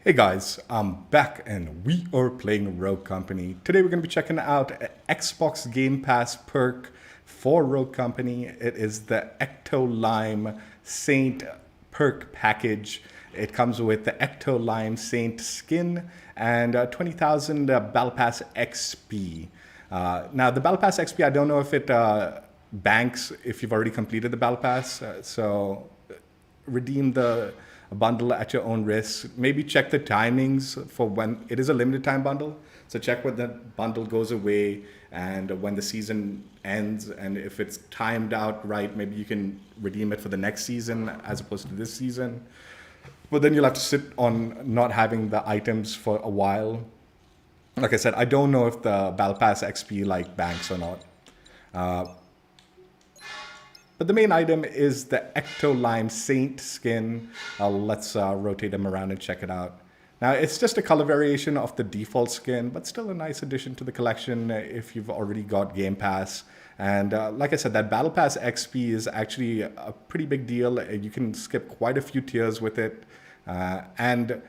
Hey guys, I'm back and we are playing Rogue Company. Today we're going to be checking out Xbox Game Pass perk for Rogue Company. It is the Ecto Lime Saint perk package. It comes with the Ecto Lime Saint skin and 20,000 Battle Pass XP. Now the Battle Pass XP, I don't know if it banks if you've already completed the Battle Pass. So redeem the bundle at your own risk. Maybe check the timings for when it is a limited time bundle. So check when the bundle goes away and when the season ends. And if it's timed out right, maybe you can redeem it for the next season as opposed to this season. But then you'll have to sit on not having the items for a while. Like I said, I don't know if the Battle Pass XP like banks or not. But the main item is the Ecto Lime Saint skin. Let's rotate them around and check it out. Now, it's just a color variation of the default skin, but still a nice addition to the collection if you've already got Game Pass. And like I said, that Battle Pass XP is actually a pretty big deal. You can skip quite a few tiers with it. And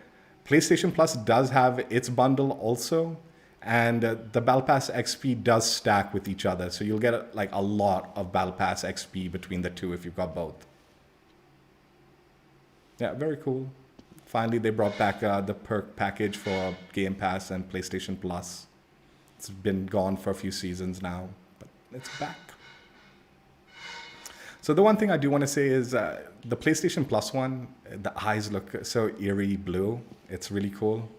PlayStation Plus does have its bundle also. And the Battle Pass XP does stack with each other. So you'll get like a lot of Battle Pass XP between the two if you've got both. Yeah, very cool. Finally, they brought back the perk package for Game Pass and PlayStation Plus. It's been gone for a few seasons now, but it's back. So the one thing I do want to say is the PlayStation Plus one, the eyes look so eerie blue. It's really cool.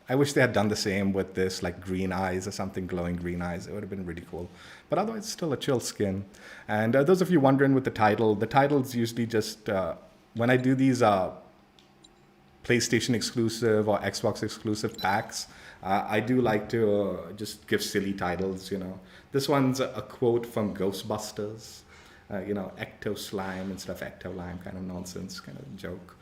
I wish they had done the same with this, like green eyes or something, glowing green eyes. It would have been really cool. But otherwise, it's still a chill skin. And those of you wondering with the title's usually just, when I do these PlayStation exclusive or Xbox exclusive packs, I do like to just give silly titles, you know. This one's a quote from Ghostbusters, Ecto Slime instead of Ecto Lime, kind of nonsense, kind of joke.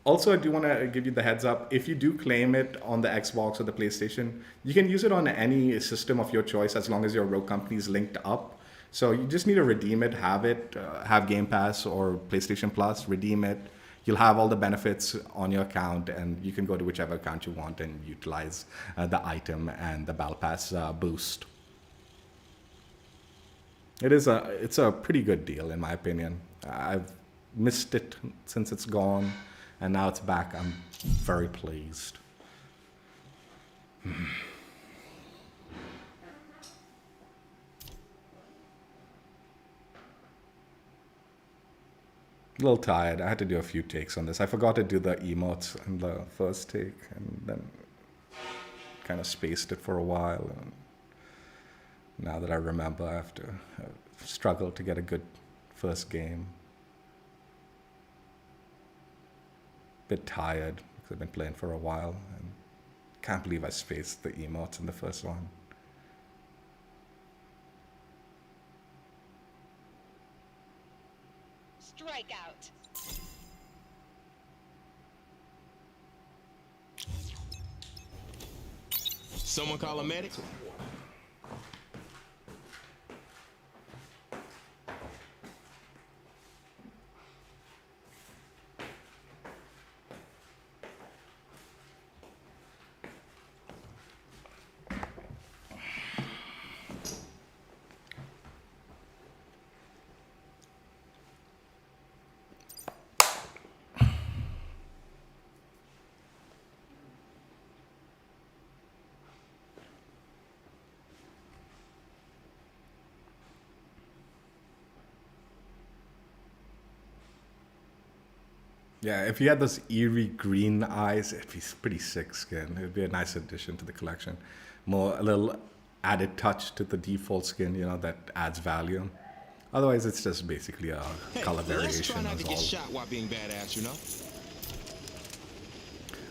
Also, I do want to give you the heads up. If you do claim it on the Xbox or the PlayStation, you can use it on any system of your choice as long as your Rogue Company is linked up. So you just need to redeem it, have Game Pass or PlayStation Plus, redeem it. You'll have all the benefits on your account, and you can go to whichever account you want and utilize the item and the Battle Pass boost. It's a pretty good deal, in my opinion. I've missed it since it's gone. And now it's back. I'm very pleased. A little tired. I had to do a few takes on this. I forgot to do the emotes in the first take and then kind of spaced it for a while. And now that I remember, I have to struggle to get a good first game. Bit tired because I've been playing for a while and can't believe I spaced the emotes in the first one. Strikeout. Someone call a medic? Yeah, if you had those eerie green eyes, it'd be pretty sick skin. It'd be a nice addition to the collection. A little added touch to the default skin, that adds value. Otherwise, it's just basically a color variation Let's try not to get as shot while being badass,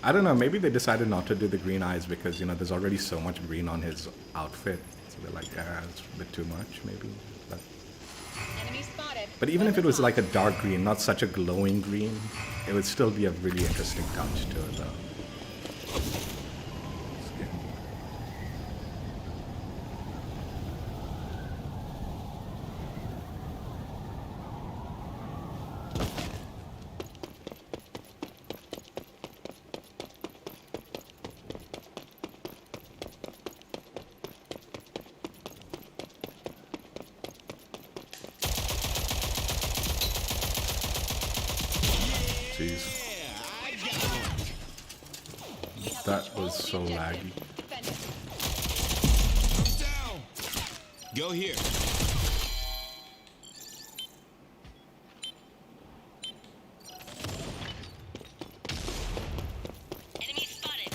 I don't know, maybe they decided not to do the green eyes because, there's already so much green on his outfit. So they're like, it's a bit too much, maybe. Enemy spotted. But even if it was like a dark green, not such a glowing green, it would still be a really interesting touch to it, though. Skin. jeez. Yeah, I got one. We have That control was of the so objective. laggy. Defend it. I'm down. Go here. Enemy spotted.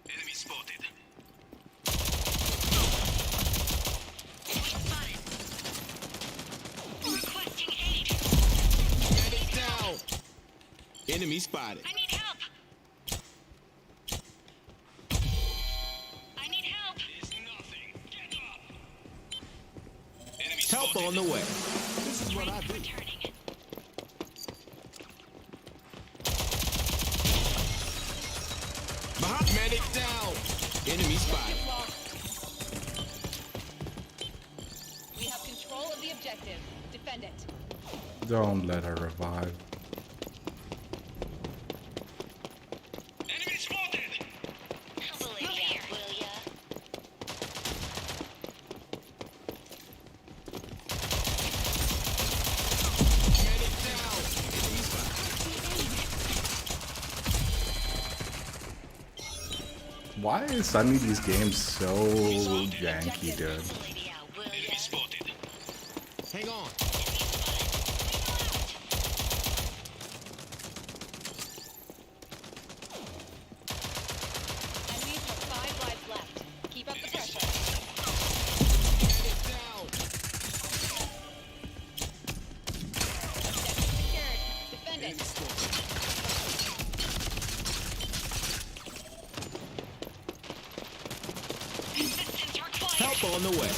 Enemy spotted. Spotted. Requesting aid. Medic down. Enemy spotted. I need help. I need help. It's nothing. Get up. Enemy help on the way. This is what I do. Returning. Behind medic down. Enemy spotted. Lost. We have control of the objective. Defend it. Don't let her revive. Enemy spotted. Move here, will ya? Medic down. Enemy spotted. Why is suddenly these games so janky, dude? Lady out, will Enemy ya? spotted. Hang on. Enemies have 5 lives left. Keep up the pressure. Medic down. Objective secured. Defend Enemy it. spotted. Assistance required. Help on the way.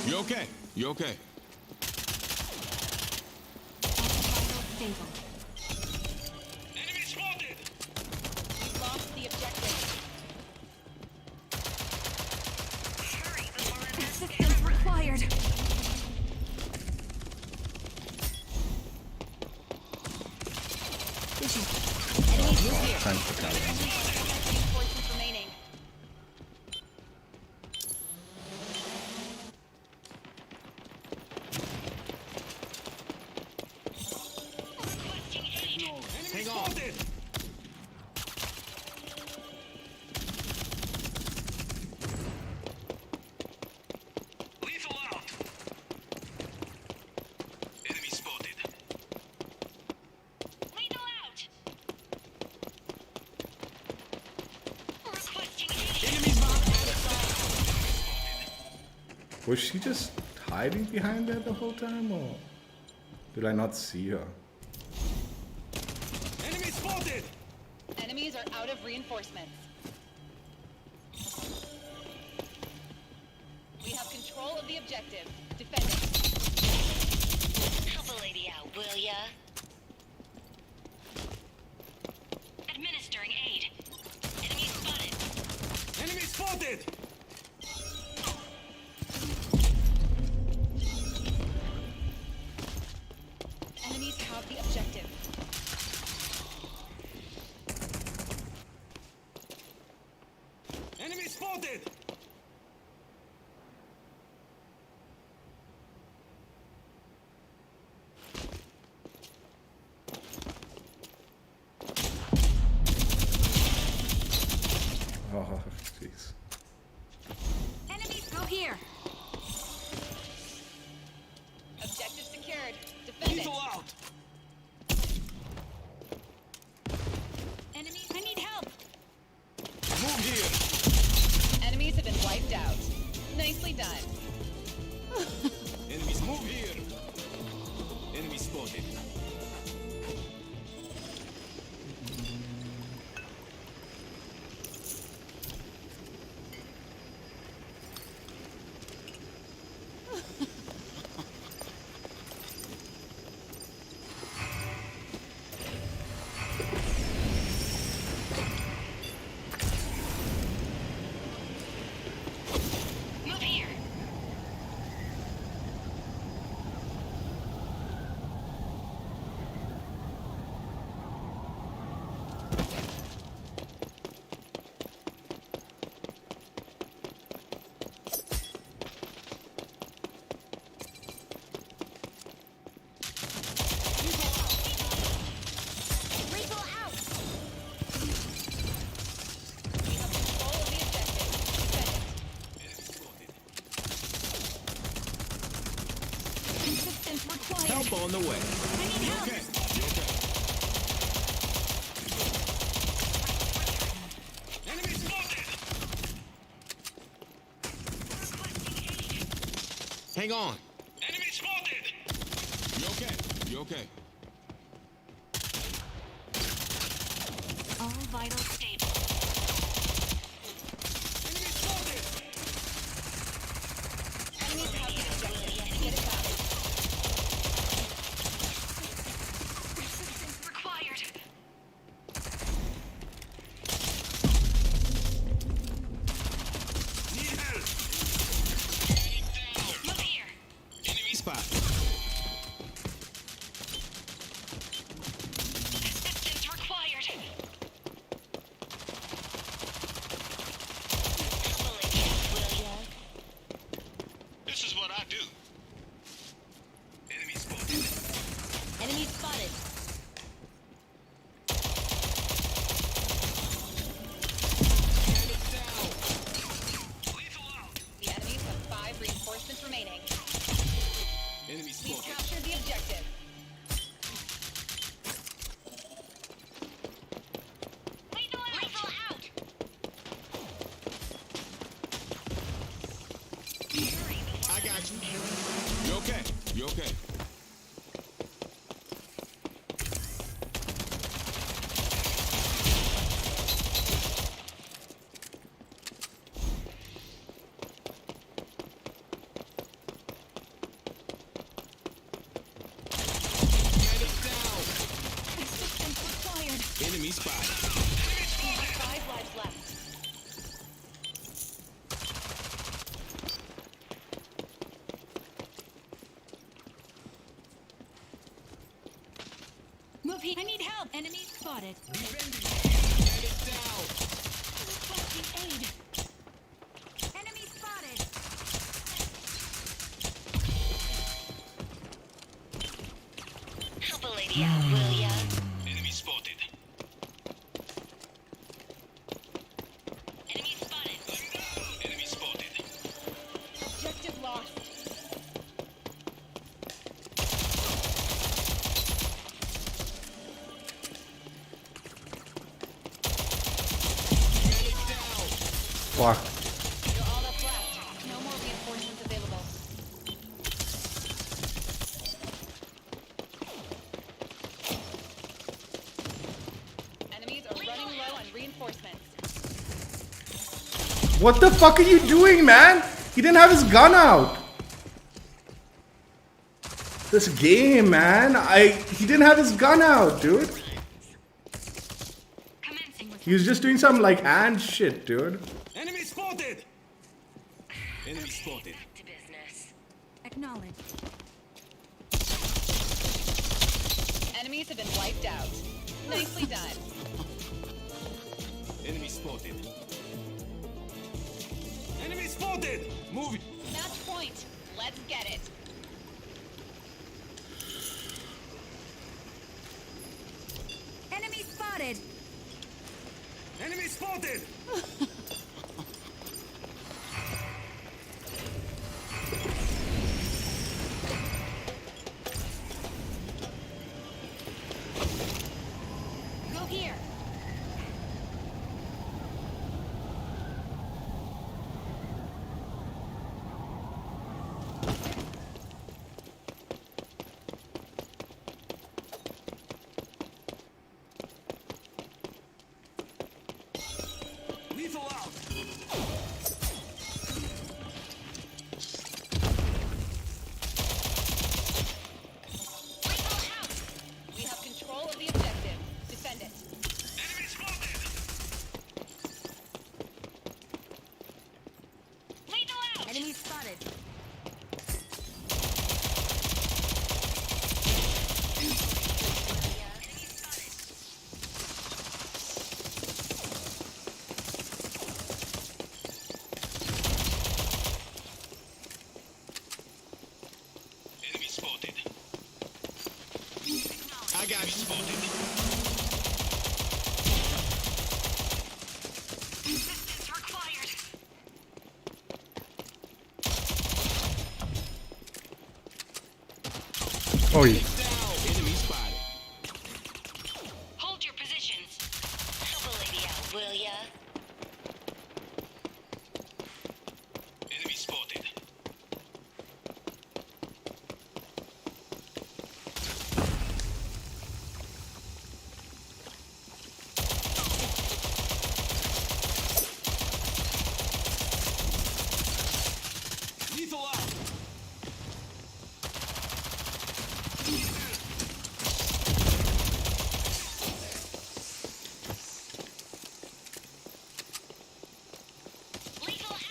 You okay? You okay? Enemy spotted. We've lost the objective. Hurry before I'm Assistance required. Thanks for telling me. Reinforcements remaining. Requesting aid. Hang on. Lethal out. Enemy spotted. Lethal out. Requesting aid. Enemies behind. Was she just hiding behind there the whole time, or did I not see her? Enemy spotted. Enemies are out of reinforcements. We have control of the objective. Defend it. Help a lady out, will ya? Administering aid. Enemy spotted. Enemy spotted. Enemies have the objective. Enemy spotted. Oh, jeez. Enemies go here. Objective secured. Defend it. Lethal out. Enemies, I need help. Move here. Enemies have been wiped out. Nicely done. Enemies move here. Enemy spotted. Move here. Help on the way. I need help. Okay. You okay? Enemy spotted. Hang on. Enemy spotted. You okay? You okay? All vitals stable. Enemy spotted. Enemies have the objective. Get it back. Assistance required. Need help. Move here. Enemy spot. Assistance required. Couple idiots, will ya? This is what I do. Enemy spotted. Enemy spotted. Enemy down. Lethal out. The enemies have 5 reinforcements remaining. Enemy We've spotted. captured the objective. Lethal out. I got you. You okay? You okay? Enemy down. Assistance required. Enemy spotted. 5 lives left. Move here. I need help. Enemy spotted. Enemy down. Requesting aid. Enemy spotted. Help a lady out, will ya? Enemy spotted. Enemy spotted. Enemy spotted. Objective lost. Enemy down. Fuck. You're all that's left. No more reinforcements available. Enemies are running low on reinforcements. What the fuck are you doing, man? He didn't have his gun out. This game, man. He didn't have his gun out, dude. Commencing with He was just doing some like hand shit, dude. Enemy spotted. Enemy spotted. To business. acknowledged. Enemies have been wiped out. Nicely done. Enemy spotted. Enemy spotted. Move it. Match point. Let's get it. Enemy spotted. Enemy spotted. Go here. Lethal out. We have control of the objective. Defend it. Enemy spotted. Lethal out. Enemy spotted. Enemy spotted. I got you. Spotted. Assistance required. Oi. Enemy spotted. Hold your positions. Help a lady out, will ya? Enemy spotted. Lethal out. Lethal out.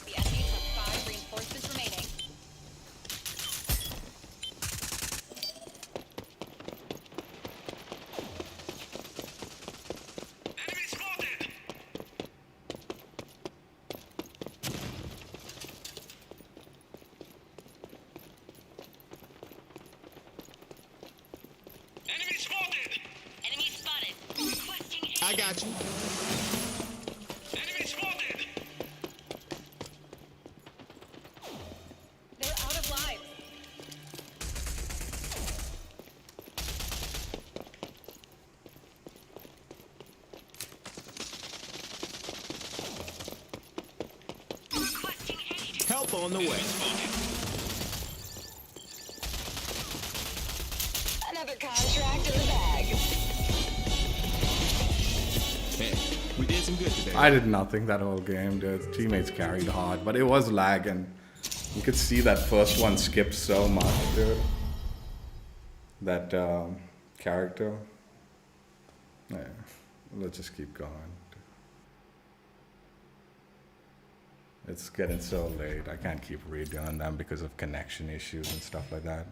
The enemies have 5 reinforcements remaining. Enemy spotted. Enemy spotted. Enemy spotted. Requesting aid. I got you. Enemy spotted. They're out of lives. Requesting aid. Help on the way. Another contract in the bag. Hey, we did some good today. I did nothing that whole game. The teammates carried hard, but it was lag, and you could see that first one skipped so much, dude. That character. Yeah, let's just keep going. It's getting so late. I can't keep redoing them because of connection issues and stuff like that.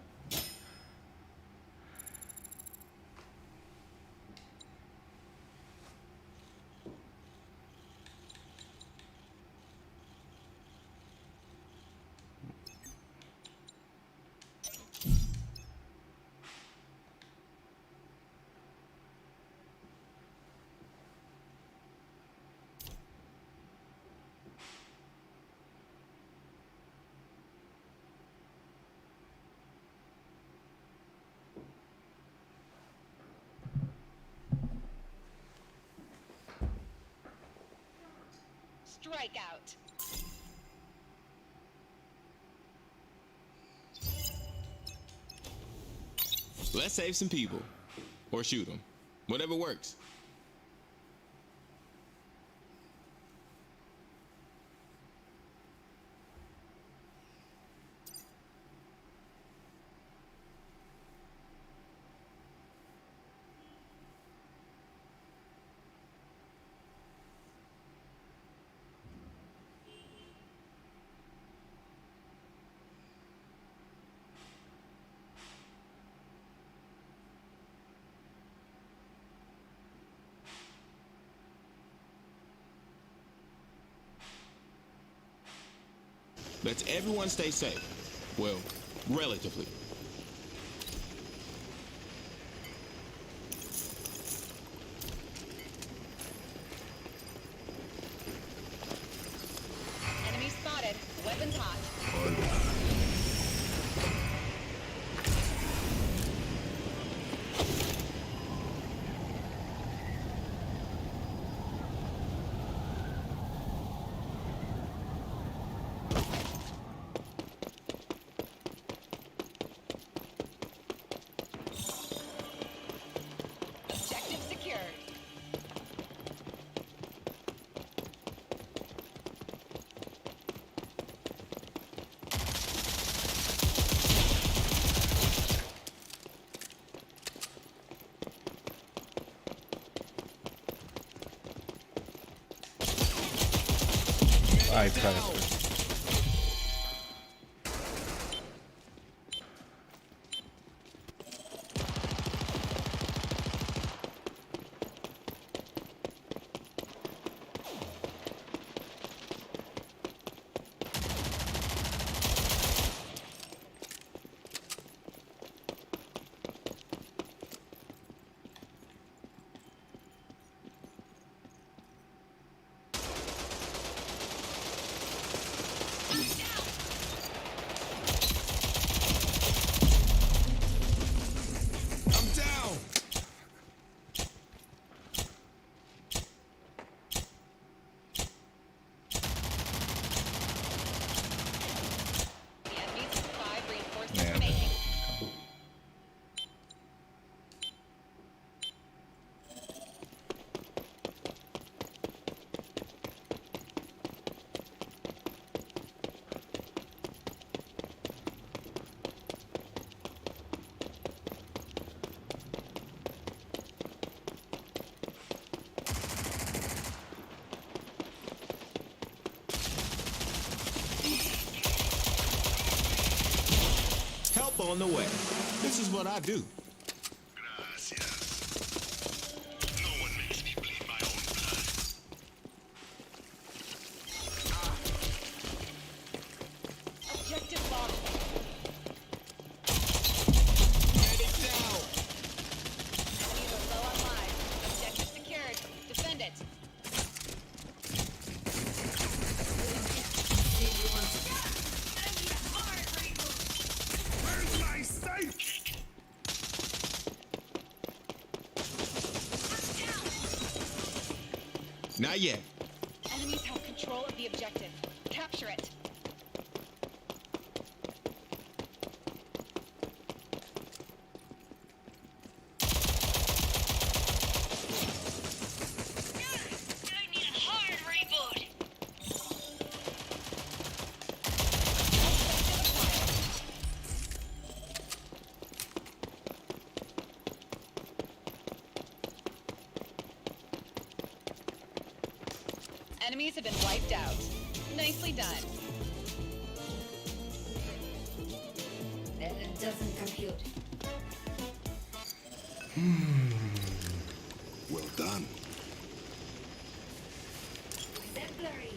Strikeout. Let's save some people. Or shoot them. Whatever works. Let's everyone stay safe. Well, relatively. Enemy spotted. Weapons hot. Objective secured. I tried it. Help on the way. This is what I do. Objective lost. Medic down. Enemies are low on lives. Objective secured. Defend it. Where's my safe? Not yet. Enemies have control of the objective. Capture it. I need a hard reboot. Enemies have been wiped out. Nicely done. It doesn't compute. Well done. Exemplary.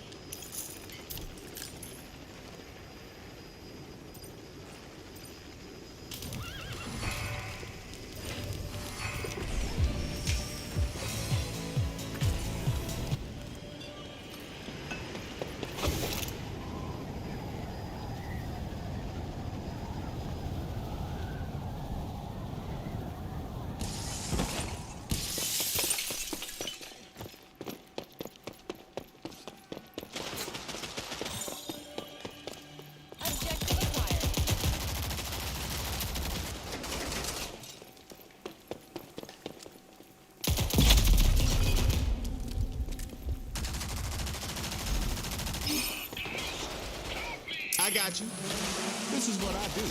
Objective acquired. I got you. This is what I do.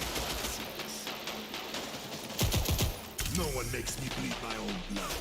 No one makes me bleed my own blood.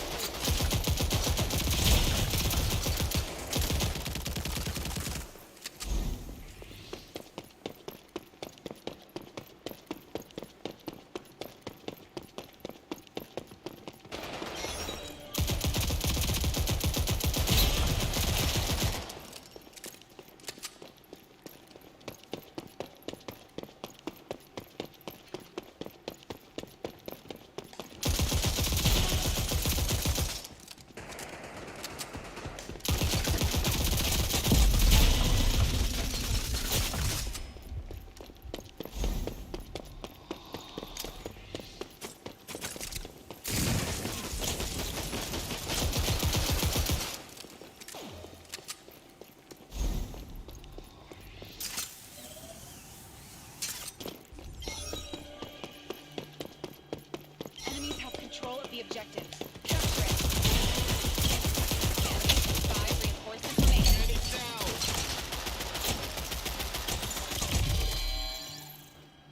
Enemies have control of the objective. Capture it. Enemies 5 reinforcements remaining. Medic down.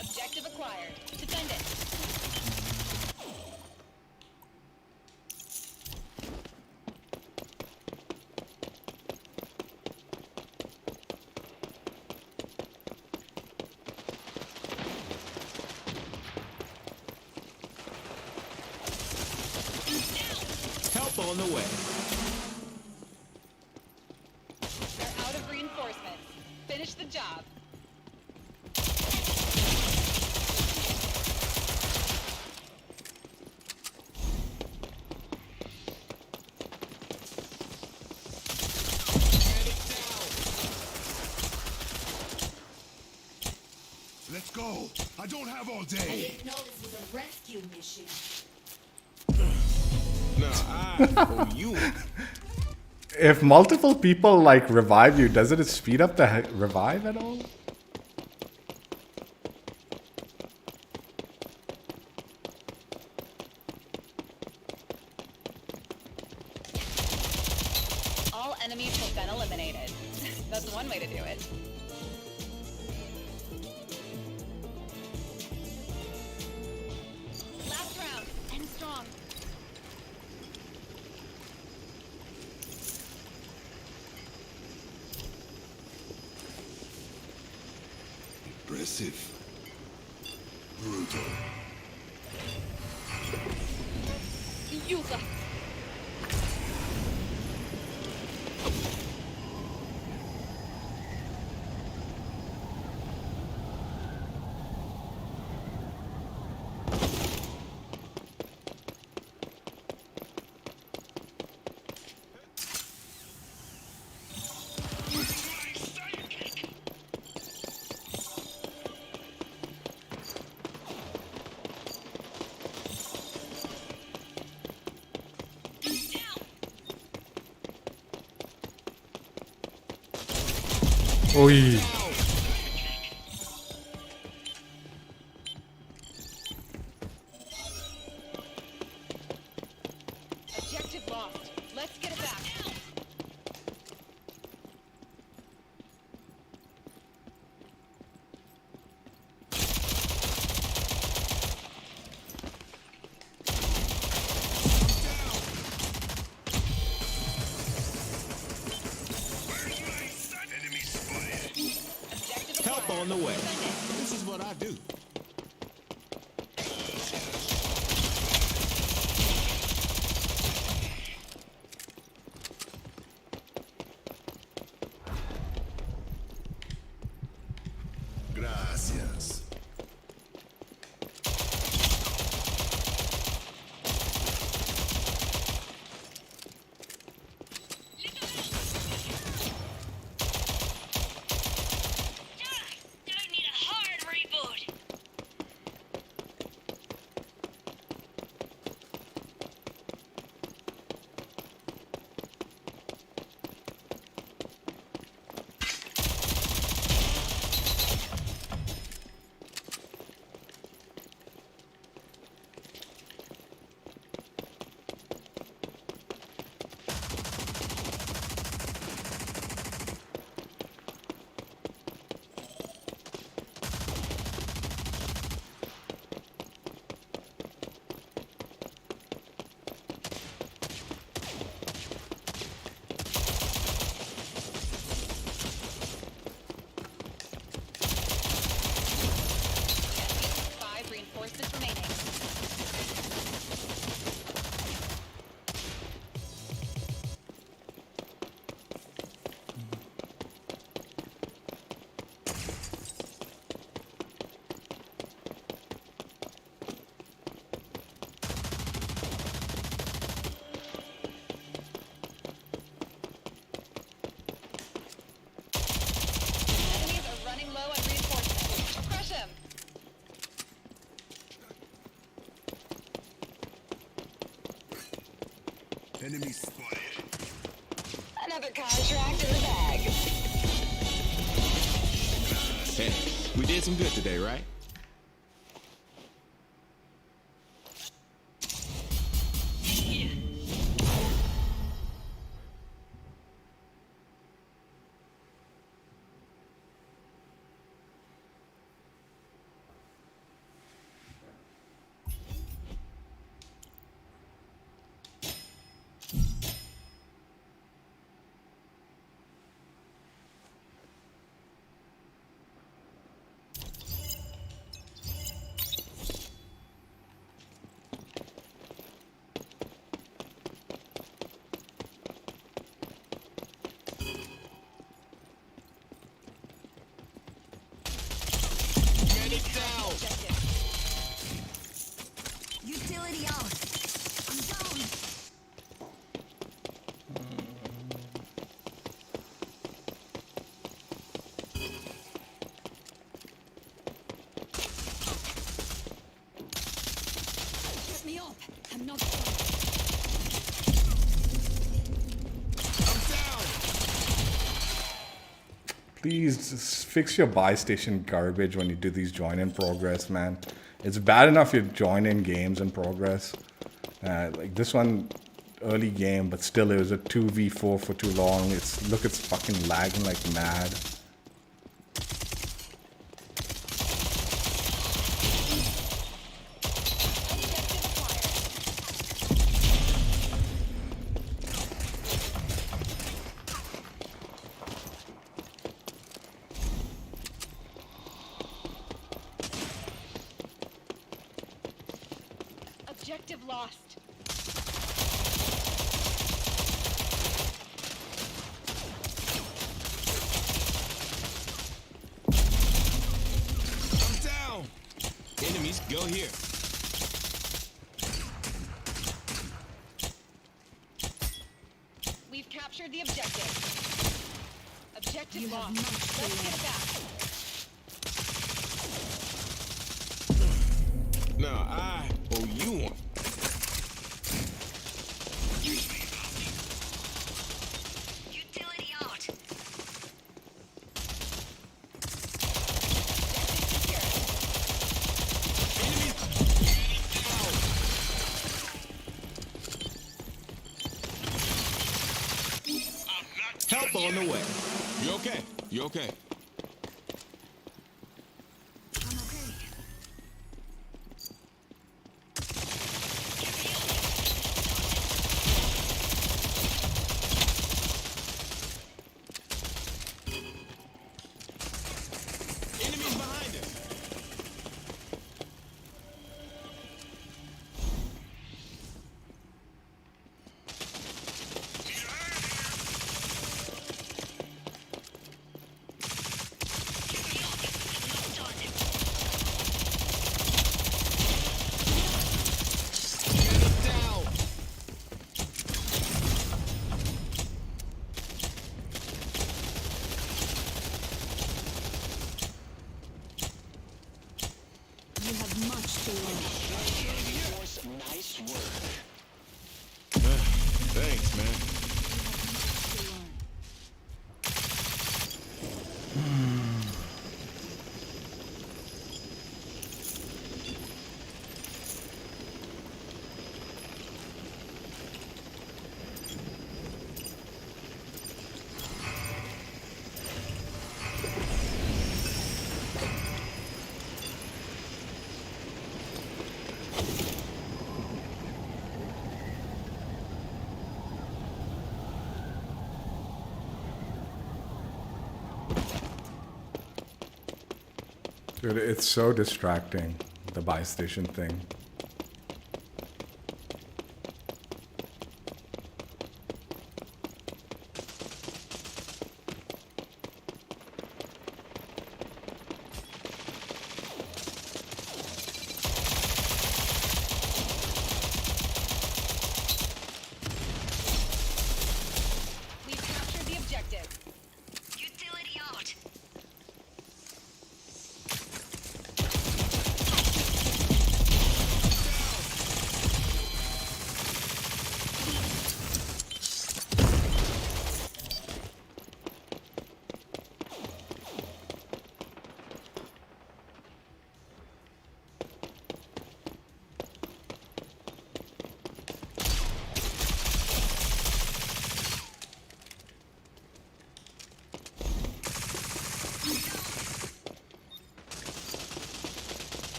Objective acquired. Defend it. Help on the way. They're out of reinforcements. Finish the job. Medic down. Let's go. I don't have all day. No, this was a rescue mission. No, I owe you. If multiple people like revive you, doesn't it speed up the revive at all? All enemies have been eliminated. That's one way to do it. Last round. End strong. Impressive. Brutal. Yuka. Oi. Objective lost. Let's get it back. Objective Help acquired. on the way. Defend it. This is what I do. Gracias. I need a hard reboot. Five reinforcements remaining. Enemies are running low on reinforcements. Crush them. Enemy spotted. Another contract in the bag. Hey, we did some good today, right? Medic down. Objective. Utility out. I'm down. Get me up. I'm not done. I'm down. Please just fix your buy station garbage when you do these join in progress, man. It's bad enough you join in games in progress. Like this one, early game, but still it was a 2v4 for too long. It's fucking lagging like mad. Objective acquired. Objective lost. I'm down. Enemies, go here. We've captured the objective. Objective lost. Let's get it back. Now I owe you one. Utility out. Help on the way. You okay? You okay? I'm okay. Enemies behind us. Get it down. You have much to learn. Thanks, man. To learn. Dude, it's so distracting, the buy station thing. We've captured the objective. Utility out.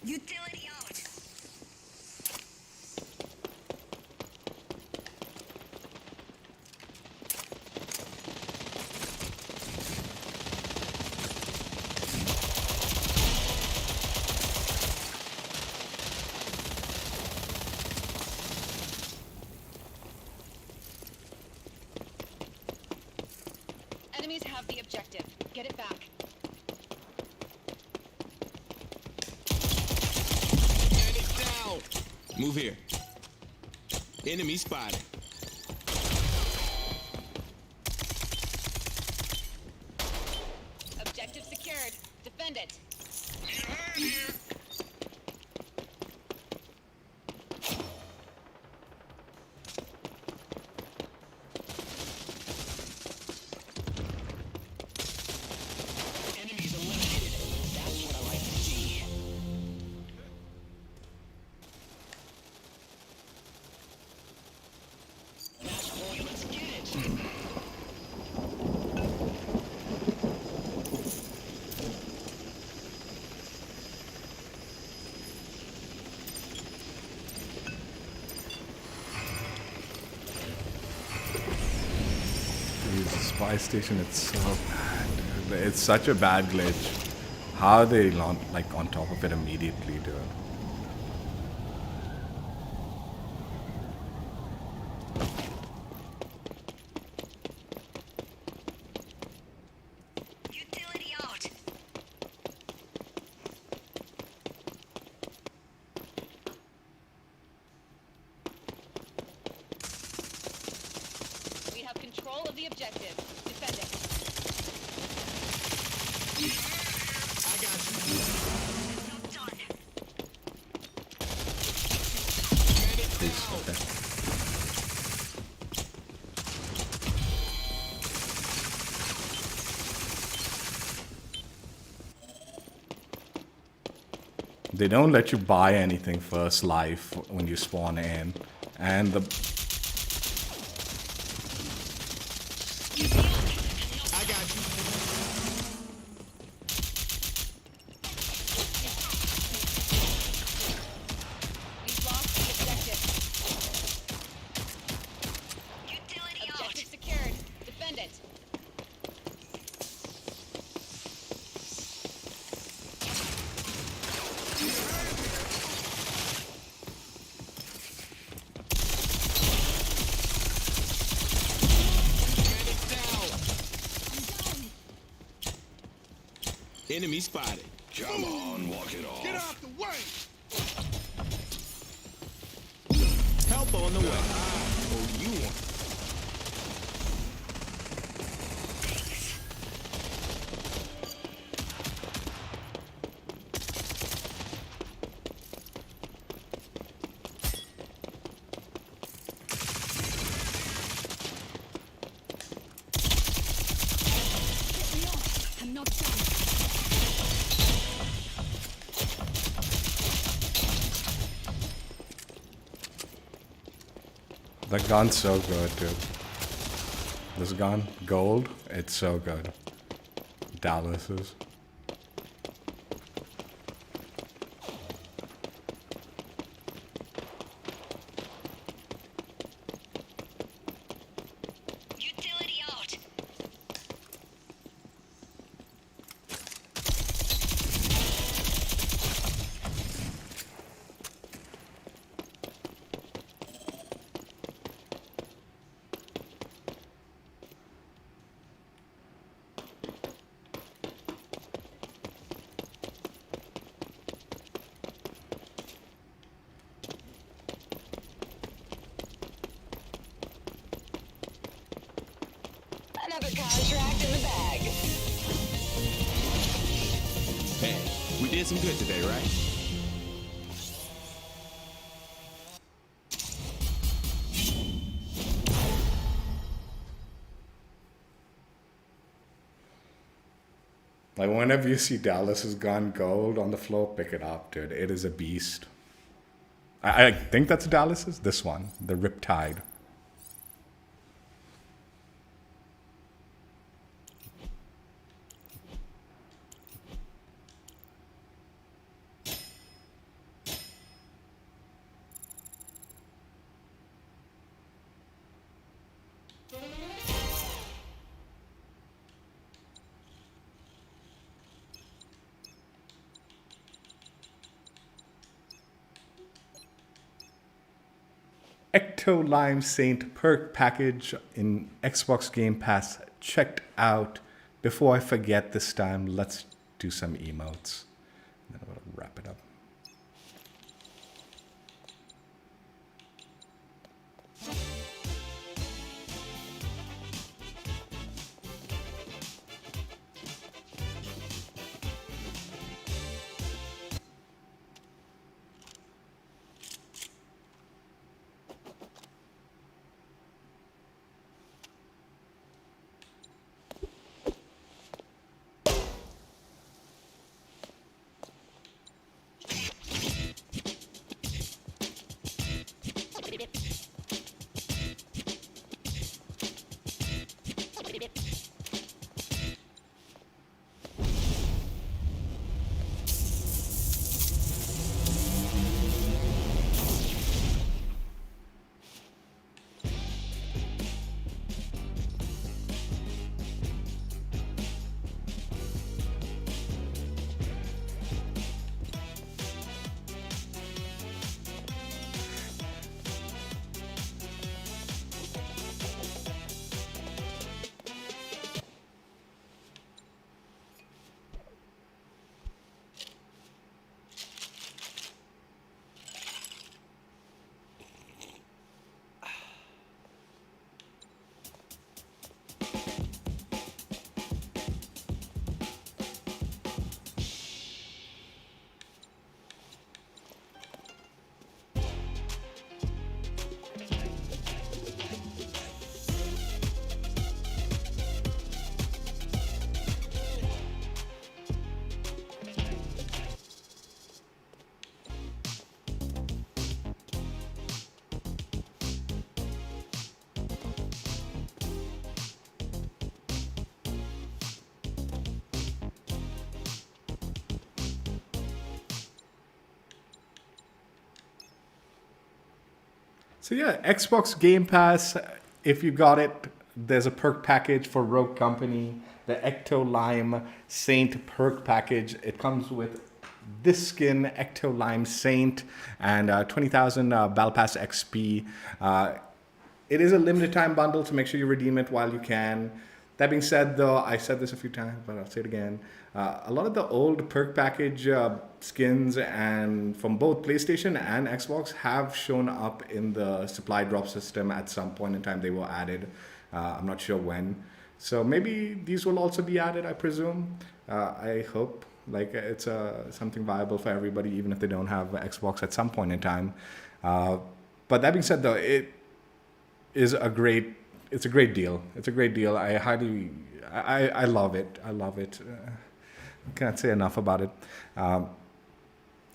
Utility out. Enemies have the objective. Get it back. Get it down. Move here. Enemy spotted. Objective secured. Defend it. Enemies eliminated. That's Use the spy station. It's so bad, dude. It's such a bad glitch. How are they like on top of it immediately, dude? Utility out. We have control of the objective. Defend it. I got you. Not done. Please, okay. They don't let you buy anything first life when you spawn in, and the I got you. We've lost the objective. Utility out. Objective secured. Defend it. Enemy spotted. Come on, walk it off. Get out the way! Help on the way. Oh, you want. Get me off. I'm not done. the gun's so good, dude. This gun, gold, it's so good. Dallas's. Utility out. Another contract in the bag. Hey, we did some good today, right? Like, whenever you see Dallas's gun gold on the floor, pick it up, dude. It is a beast. I think that's Dallas's. This one, the Riptide. Ecto Lime Saint Perk package in Xbox Game Pass checked out. Before I forget this time, let's do some emotes. Then we'll wrap it up. So yeah, Xbox Game Pass, if you got it, there's a perk package for Rogue Company, the Ecto Lime Saint perk package. It comes with this skin, Ecto Lime Saint, and 20,000 Battle Pass XP. It is a limited time bundle, so make sure you redeem it while you can. That being said, though, I said this a few times, but I'll say it again. A lot of the old perk package skins and from both PlayStation and Xbox have shown up in the supply drop system at some point in time. They were added. I'm not sure when. So maybe these will also be added, I presume. I hope. Like it's something viable for everybody, even if they don't have Xbox at some point in time. But that being said, though, it's a great deal. It's a great deal. I love it. I love it. Can't say enough about it.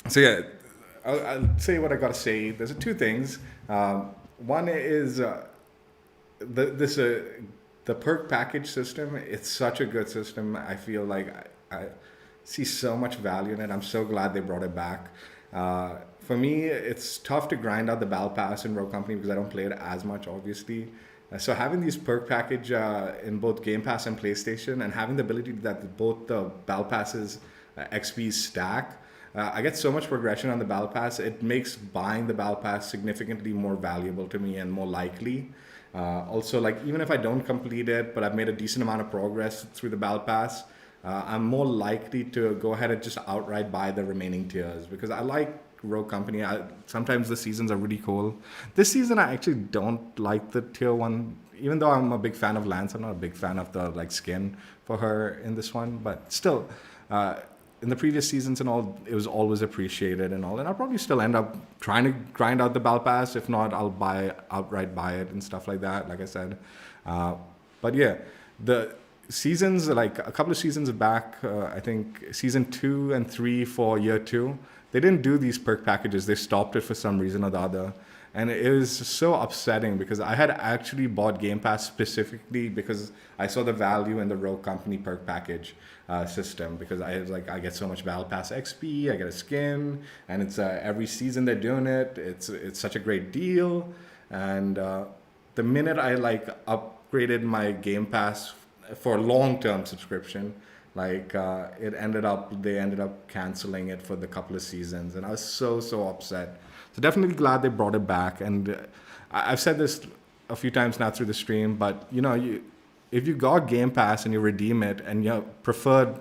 So yeah, I'll say what I gotta say. There's two things. One is the perk package system. It's such a good system. I feel like I see so much value in it. I'm so glad they brought it back. For me, it's tough to grind out the Battle Pass in Rogue Company because I don't play it as much, obviously. So having these perk package in both Game Pass and PlayStation, and having the ability that both the Battle Passes XP stack, I get so much progression on the Battle Pass. It makes buying the Battle Pass significantly more valuable to me and more likely. Also, like even if I don't complete it, but I've made a decent amount of progress through the Battle Pass, I'm more likely to go ahead and just outright buy the remaining tiers because I like Rogue Company. Sometimes the seasons are really cool. This season I actually don't like the tier 1, even though I'm a big fan of Lance. I'm not a big fan of the like skin for her in this one, but still in the previous seasons and all, it was always appreciated and all, and I'll probably still end up trying to grind out the Battle Pass. If not, I'll outright buy it and stuff like that, like I said. But yeah, the seasons, like a couple of seasons back, I think season 2 and 3 for year 2, they didn't do these perk packages. They stopped it for some reason or the other. And it was so upsetting because I had actually bought Game Pass specifically because I saw the value in the Rogue Company perk package system, because I was like, I get so much Battle Pass XP, I get a skin, and it's every season they're doing it. It's such a great deal. And the minute I like upgraded my Game Pass for a long-term subscription, like they ended up canceling it for the couple of seasons, and I was so upset. So definitely glad they brought it back. And I've said this a few times now through the stream, but if you got Game Pass and you redeem it and your preferred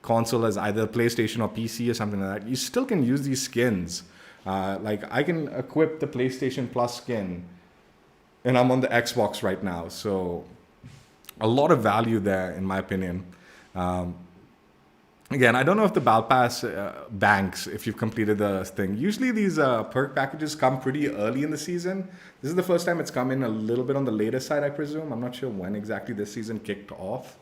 console is either PlayStation or PC or something like that, you still can use these skins. Like I can equip the PlayStation Plus skin, and I'm on the Xbox right now, so a lot of value there in my opinion. Again, I don't know if the Battle Pass banks if you've completed the thing. Usually these perk packages come pretty early in the season. This is the first time it's come in a little bit on the later side, I presume. I'm not sure when exactly this season kicked off.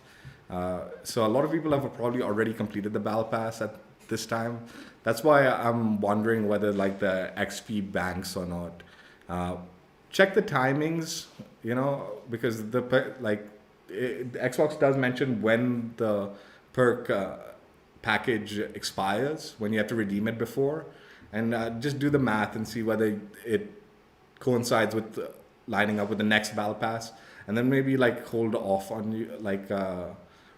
So a lot of people have probably already completed the Battle Pass at this time. That's why I'm wondering whether like the XP banks or not. Check the timings, because Xbox does mention when the perk package expires, when you have to redeem it before, and just do the math and see whether it coincides with lining up with the next Battle Pass, and then maybe like hold off on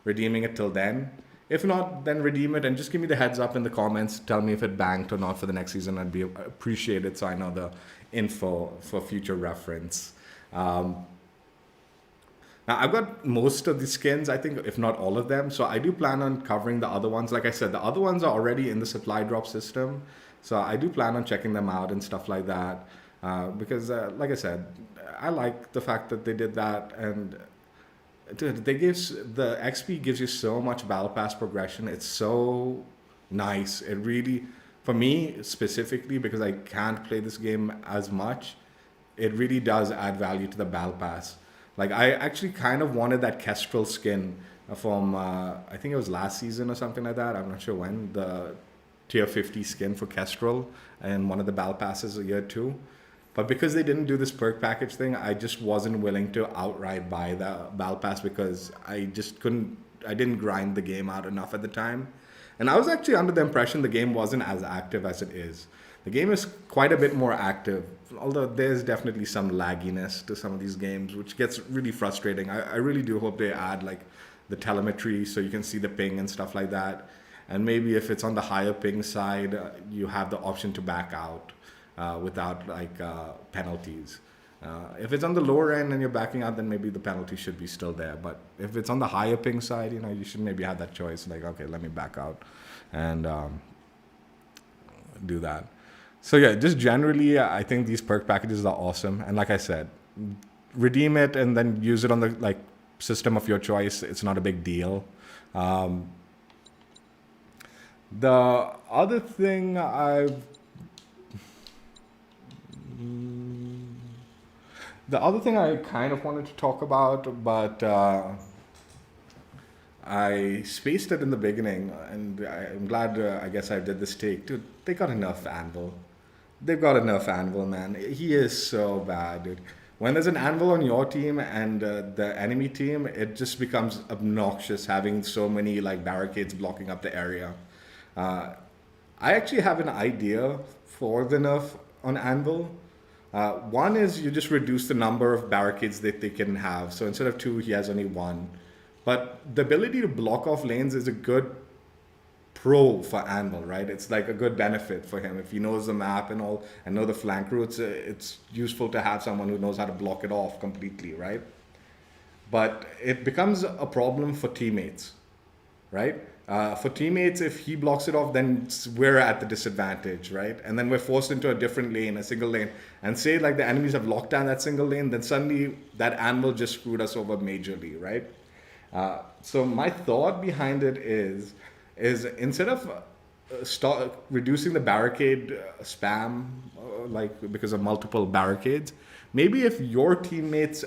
redeeming it till then. If not, then redeem it and just give me the heads up in the comments. Tell me if it banked or not for the next season. I'd be appreciated so I know the info for future reference. Now, I've got most of the skins, I think, if not all of them. So I do plan on covering the other ones. Like I said, the other ones are already in the supply drop system. So I do plan on checking them out and stuff like that. Because, like I said, I like the fact that they did that. And dude, the XP gives you so much Battle Pass progression. It's so nice. It really, for me specifically, because I can't play this game as much, it really does add value to the Battle Pass. Like, I actually kind of wanted that Kestrel skin from, I think it was last season or something like that. I'm not sure when. The tier 50 skin for Kestrel and one of the Battle Passes a year 2. But because they didn't do this perk package thing, I just wasn't willing to outright buy the Battle Pass because I didn't grind the game out enough at the time. And I was actually under the impression the game wasn't as active as it is. The game is quite a bit more active, although there's definitely some lagginess to some of these games, which gets really frustrating. I really do hope they add like the telemetry so you can see the ping and stuff like that. And maybe if it's on the higher ping side, you have the option to back out without like penalties. If it's on the lower end and you're backing out, then maybe the penalty should be still there. But if it's on the higher ping side, you should maybe have that choice. Like, okay, let me back out and do that. So yeah, just generally, I think these perk packages are awesome. And like I said, redeem it and then use it on the like system of your choice. It's not a big deal. The other thing I kind of wanted to talk about, but I spaced it in the beginning, and I'm glad I guess I did this take. Dude, they got enough Anvil. They've got enough Anvil, man. He is so bad, dude. When there's an Anvil on your team and the enemy team, it just becomes obnoxious having so many like barricades blocking up the area. I actually have an idea for the nerf on Anvil. One is you just reduce the number of barricades that they can have. So instead of 2, he has only 1. But the ability to block off lanes is a good pro for Anvil, right? It's like a good benefit for him. If he knows the map and all, and know the flank routes, it's useful to have someone who knows how to block it off completely, right? But it becomes a problem for teammates, right? For teammates, if he blocks it off, then we're at the disadvantage, right? And then we're forced into a different lane, a single lane. And say like the enemies have locked down that single lane, then suddenly that Anvil just screwed us over majorly, right? So my thought behind it is instead of reducing the barricade spam, like because of multiple barricades, maybe if your teammate's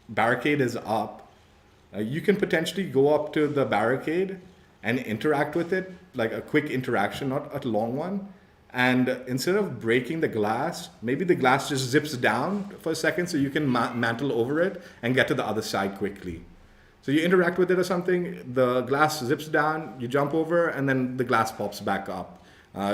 barricade is up, you can potentially go up to the barricade and interact with it, like a quick interaction, not a long one. And instead of breaking the glass, maybe the glass just zips down for a second so you can mantle over it and get to the other side quickly. So you interact with it or something, the glass zips down, you jump over, and then the glass pops back up.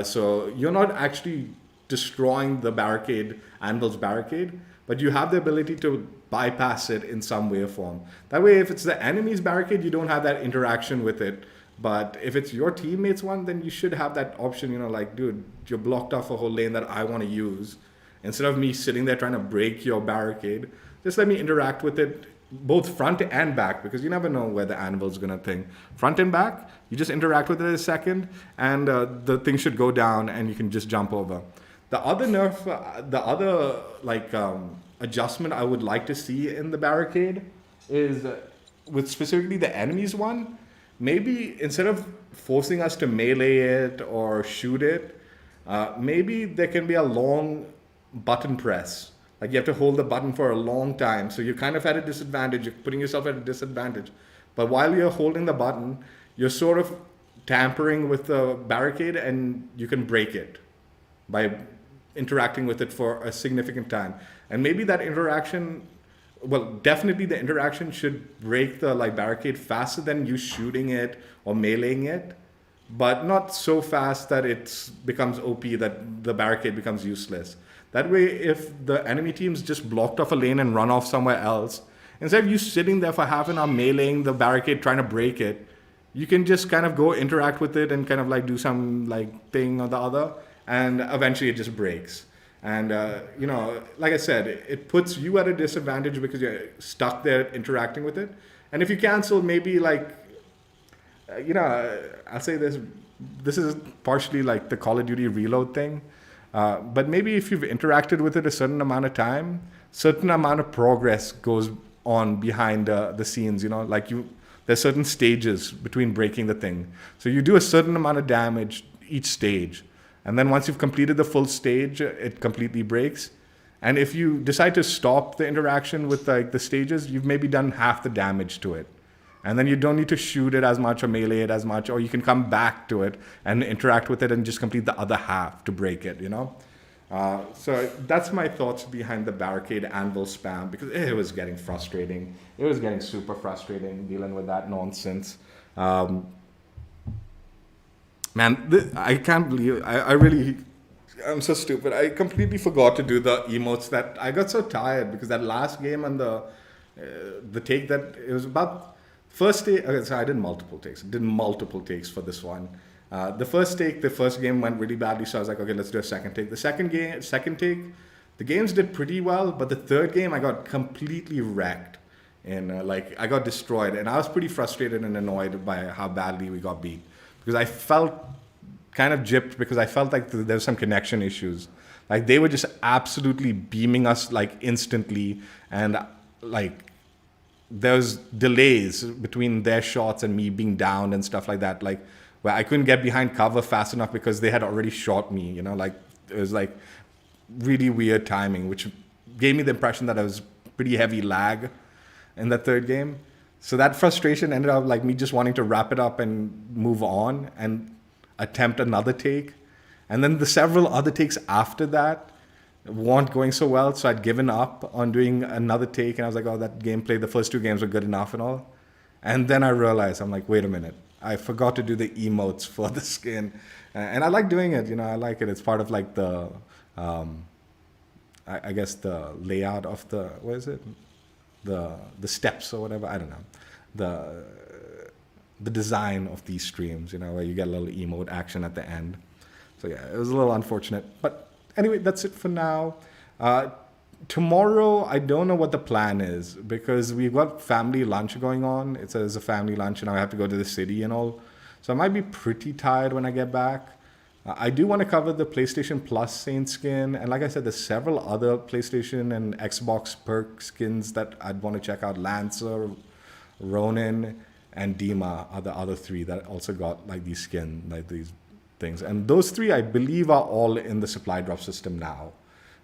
So you're not actually destroying the barricade, Anvil's barricade, but you have the ability to bypass it in some way or form. That way, if it's the enemy's barricade, you don't have that interaction with it. But if it's your teammate's one, then you should have that option, like, dude, you're blocked off a whole lane that I want to use. Instead of me sitting there trying to break your barricade, just let me interact with it both front and back, because you never know where the Anvil's gonna thing. Front and back, you just interact with it a second, and the thing should go down, and you can just jump over. The other nerf, adjustment I would like to see in the barricade is with specifically the enemies one. Maybe instead of forcing us to melee it or shoot it, maybe there can be a long button press. Like you have to hold the button for a long time. So you're kind of at a disadvantage. You're putting yourself at a disadvantage. But while you're holding the button, you're sort of tampering with the barricade and you can break it by interacting with it for a significant time. And maybe that interaction, well, definitely the interaction should break the barricade faster than you shooting it or meleeing it, but not so fast that it becomes OP that the barricade becomes useless. That way, if the enemy team's just blocked off a lane and run off somewhere else, instead of you sitting there for half an hour meleeing the barricade, trying to break it, you can just kind of go interact with it and kind of do some thing or the other, and eventually it just breaks. And, like I said, it puts you at a disadvantage because you're stuck there interacting with it. And if you cancel, maybe I'll say this is partially like the Call of Duty reload thing. But maybe if you've interacted with it a certain amount of time, certain amount of progress goes on behind the scenes, there's certain stages between breaking the thing. So you do a certain amount of damage each stage. And then once you've completed the full stage, it completely breaks. And if you decide to stop the interaction with the stages, you've maybe done half the damage to it. And then you don't need to shoot it as much or melee it as much, or you can come back to it and interact with it and just complete the other half to break it, So that's my thoughts behind the Barricade Anvil spam, because it was getting frustrating. It was getting super frustrating dealing with that nonsense. I can't believe, I really I'm so stupid. I completely forgot to do the emotes. That I got so tired because that last game and the take that it was about first take. Okay, so I did multiple takes. Did multiple takes for this one. The first take, the first game went really badly, so I was like, okay, let's do a second take. The second take, the games did pretty well, but the third game I got completely wrecked, and like I got destroyed, and I was pretty frustrated and annoyed by how badly we got beat because I felt kind of gypped because I felt like there was some connection issues. Like they were just absolutely beaming us like instantly, and like there's delays between their shots and me being down and stuff like that. Like where I couldn't get behind cover fast enough because they had already shot me. You know, like it was like really weird timing, which gave me the impression that I was pretty heavy lag in the third game. So that frustration ended up like me just wanting to wrap it up and move on and attempt another take. And then the several other takes after that weren't going so well, so I'd given up on doing another take, and I was like, oh, that gameplay, the first two games were good enough and all. And then I realized, I'm like, wait a minute, I forgot to do the emotes for the skin. And I like doing it, you know, I like it. It's part of like the, I guess the layout of the, what is it? The steps or whatever, I don't know. The design of these streams, you know, where you get a little emote action at the end. So yeah, it was a little unfortunate. But anyway, that's it for now. Tomorrow, I don't know what the plan is because we've got family lunch going on. It's a family lunch and I have to go to the city and all. So I might be pretty tired when I get back. I do want to cover the PlayStation Plus Saint skin. And like I said, there's several other PlayStation and Xbox Perk skins that I'd want to check out. Lancer, Ronin, and Dima are the other three that also got like these skin, like these things. And those three, I believe, are all in the supply drop system now.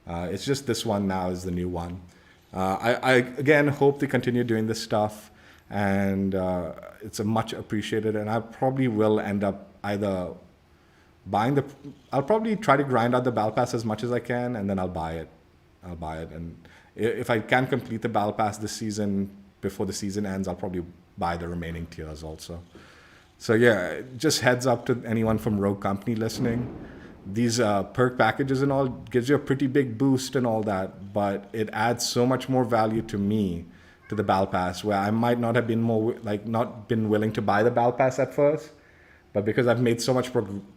It's just this one now is the new one. I again hope they continue doing this stuff, and it's a much appreciated. And I probably will end up either buying I'll probably try to grind out the Battle Pass as much as I can, and then I'll buy it. And if I can complete the Battle Pass this season before the season ends, I'll probably buy the remaining tiers also. So yeah, just heads up to anyone from Rogue Company listening. These perk packages and all gives you a pretty big boost and all that, but it adds so much more value to me to the Battle Pass, where I might not have been not been willing to buy the Battle Pass at first, but because I've made so much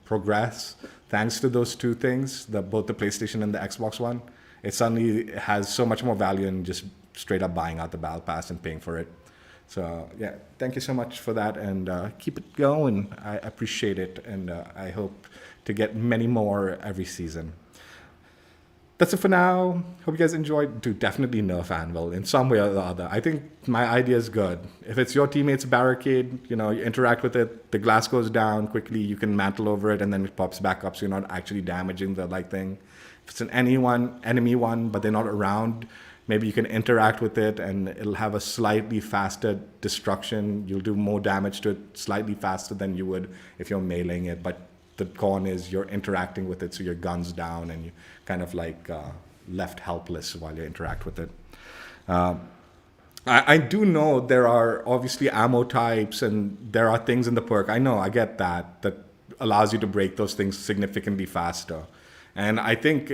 progress thanks to those two things, both the PlayStation and the Xbox One, it suddenly has so much more value in just straight up buying out the Battle Pass and paying for it. So yeah, thank you so much for that, and keep it going. I appreciate it, and I hope to get many more every season. That's it for now. Hope you guys enjoyed. Dude, definitely nerf Anvil in some way or the other. I think my idea is good. If it's your teammate's Barricade, you know, you interact with it, the glass goes down quickly, you can mantle over it, and then it pops back up, so you're not actually damaging the thing. If it's an enemy one, but they're not around, maybe you can interact with it and it'll have a slightly faster destruction. You'll do more damage to it slightly faster than you would if you're meleeing it. But the con is you're interacting with it, so your gun's down and you kind of like left helpless while you interact with it. I do know there are obviously ammo types and there are things in the perk. I know, I get that allows you to break those things significantly faster. And I think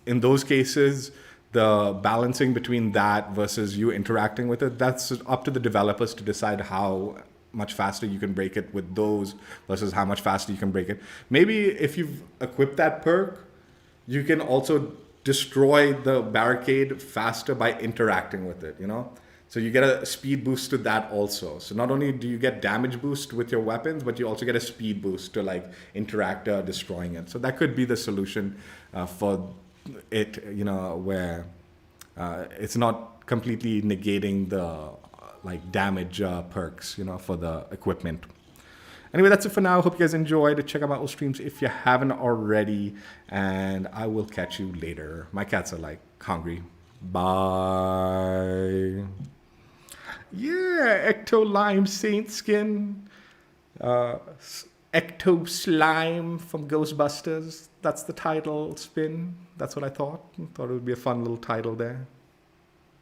in those cases, the balancing between that versus you interacting with it, that's up to the developers to decide how much faster you can break it with those versus how much faster you can break it. Maybe if you've equipped that perk, you can also destroy the barricade faster by interacting with it, you know? So you get a speed boost to that also. So not only do you get damage boost with your weapons, but you also get a speed boost to like interact destroying it. So that could be the solution for it, you know, where it's not completely negating the like damage perks, you know, for the equipment. Anyway, that's it for now. Hope you guys enjoyed. Check out my old streams if you haven't already, and I will catch you later. My cats are like hungry. Bye. Yeah, Ecto Lime Saint skin. Ecto Slime from Ghostbusters. That's the title spin. That's what I thought. Thought it would be a fun little title there.